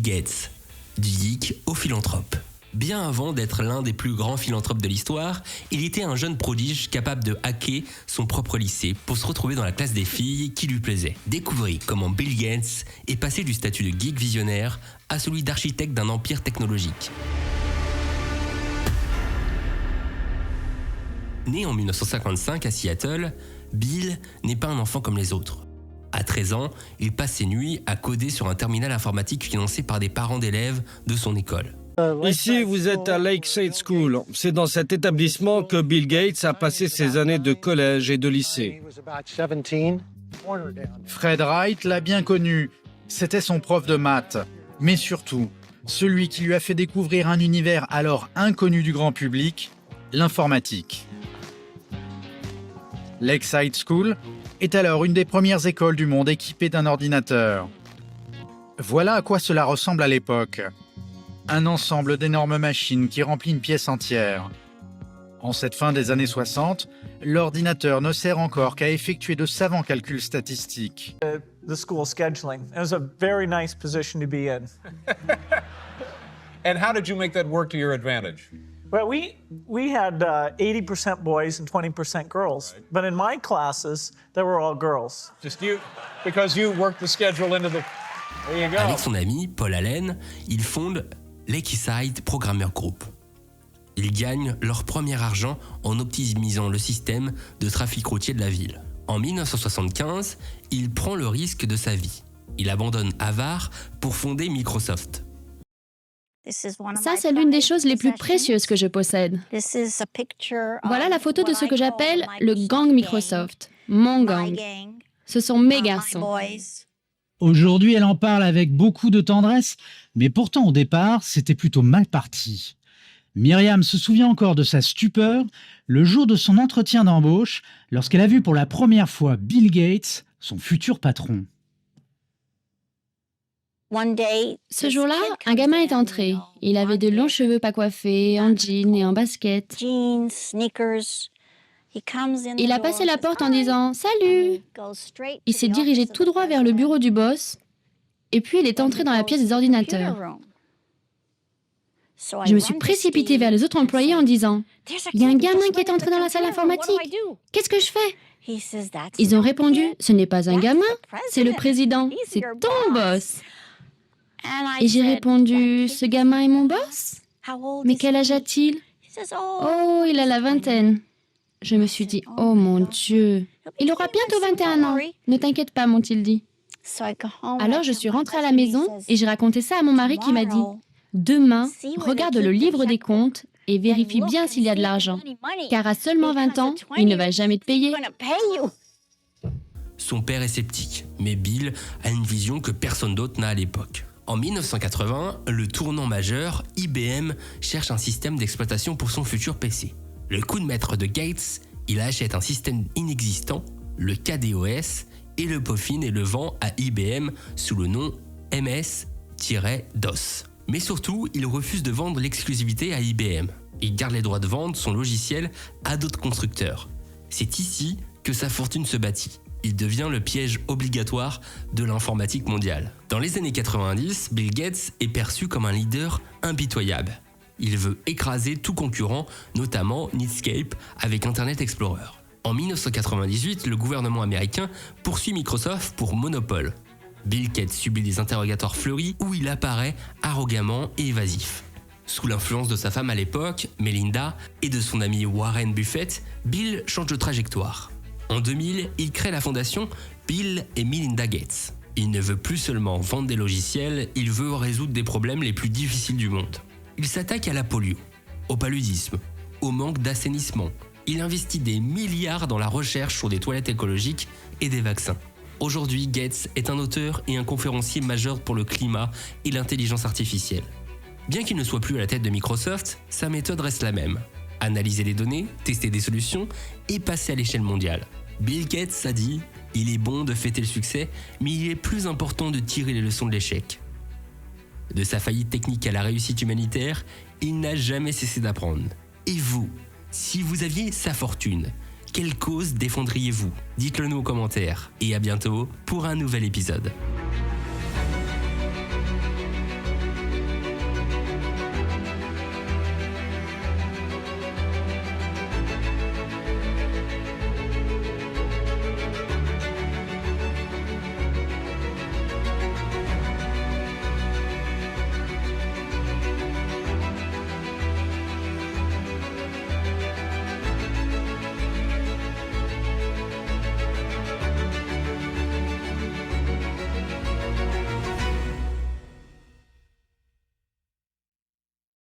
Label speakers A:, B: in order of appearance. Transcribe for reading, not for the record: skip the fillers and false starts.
A: Gates, du geek au philanthrope. Bien avant d'être l'un des plus grands philanthropes de l'histoire, il était un jeune prodige capable de hacker son propre lycée pour se retrouver dans la classe des filles qui lui plaisaient. Découvrez comment Bill Gates est passé du statut de geek visionnaire à celui d'architecte d'un empire technologique. Né en 1955 à Seattle, Bill n'est pas un enfant comme les autres. À 13 ans, il passe ses nuits à coder sur un terminal informatique financé par des parents d'élèves de son école.
B: Ici, vous êtes à Lakeside School. C'est dans cet établissement que Bill Gates a passé ses années de collège et de lycée.
C: Fred Wright l'a bien connu. C'était son prof de maths. Mais surtout, celui qui lui a fait découvrir un univers alors inconnu du grand public, l'informatique. Lakeside School est alors une des premières écoles du monde équipée d'un ordinateur. Voilà à quoi cela ressemble à l'époque. Un ensemble d'énormes machines qui remplit une pièce entière. En cette fin des années 60, l'ordinateur ne sert encore qu'à effectuer de savants calculs statistiques.
D: The school scheduling. It was a very nice position to be in.
E: And how did you make that work to your advantage?
D: Well, we had 80% boys and 20% girls. Right. But in my classes, they were all girls.
E: Just you, because you worked the schedule into the... There you go.
A: Avec son ami Paul Allen, ils fondent Lakeside Programmer Group. Ils gagnent leur premier argent en optimisant le système de trafic routier de la ville. En 1975, il prend le risque de sa vie. Il abandonne Harvard pour fonder Microsoft.
F: Ça, c'est l'une des choses les plus précieuses que je possède. Voilà la photo de ce que j'appelle le gang Microsoft, mon gang. Ce sont mes garçons.
G: Aujourd'hui, elle en parle avec beaucoup de tendresse, mais pourtant au départ, c'était plutôt mal parti. Myriam se souvient encore de sa stupeur le jour de son entretien d'embauche, lorsqu'elle a vu pour la première fois Bill Gates, son futur patron.
F: Ce jour-là, un gamin est entré. Il avait de longs cheveux pas coiffés, en jean et en basket. Il a passé la porte en disant « Salut !» Il s'est dirigé tout droit vers le bureau du boss, et puis il est entré dans la pièce des ordinateurs. Je me suis précipitée vers les autres employés en disant « Il y a un gamin qui est entré dans la salle informatique. Qu'est-ce que je fais ?» Ils ont répondu « Ce n'est pas un gamin, c'est le président, c'est ton boss. » Et j'ai répondu « Ce gamin est mon boss ? Mais quel âge a-t-il ? Oh, il a la vingtaine. » Je me suis dit « Oh mon Dieu, il aura bientôt 21 ans. Ne t'inquiète pas, m'ont-ils dit. » Alors je suis rentrée à la maison et j'ai raconté ça à mon mari qui m'a dit « Demain, regarde le livre des comptes et vérifie bien s'il y a de l'argent. Car à seulement 20 ans, il ne va jamais te payer. »
A: Son père est sceptique, mais Bill a une vision que personne d'autre n'a à l'époque. En 1980, le tournant majeur, IBM cherche un système d'exploitation pour son futur PC. Le coup de maître de Gates, il achète un système inexistant, le KDOS, et le peaufine et le vend à IBM sous le nom MS-DOS. Mais surtout, il refuse de vendre l'exclusivité à IBM. Il garde les droits de vendre son logiciel à d'autres constructeurs. C'est ici que sa fortune se bâtit. Il devient le piège obligatoire de l'informatique mondiale. Dans les années 90, Bill Gates est perçu comme un leader impitoyable. Il veut écraser tout concurrent, notamment Netscape avec Internet Explorer. En 1998, le gouvernement américain poursuit Microsoft pour monopole. Bill Gates subit des interrogatoires fleuris où il apparaît arrogamment et évasif. Sous l'influence de sa femme à l'époque, Melinda, et de son ami Warren Buffett, Bill change de trajectoire. En 2000, il crée la fondation Bill et Melinda Gates. Il ne veut plus seulement vendre des logiciels, il veut résoudre des problèmes les plus difficiles du monde. Il s'attaque à la polio, au paludisme, au manque d'assainissement. Il investit des milliards dans la recherche sur des toilettes écologiques et des vaccins. Aujourd'hui, Gates est un auteur et un conférencier majeur pour le climat et l'intelligence artificielle. Bien qu'il ne soit plus à la tête de Microsoft, sa méthode reste la même. Analyser les données, tester des solutions et passer à l'échelle mondiale. Bill Gates a dit « Il est bon de fêter le succès, mais il est plus important de tirer les leçons de l'échec. » De sa faillite technique à la réussite humanitaire, il n'a jamais cessé d'apprendre. Et vous, si vous aviez sa fortune, quelle cause défendriez-vous ? Dites-le nous aux commentaires. Et à bientôt pour un nouvel épisode.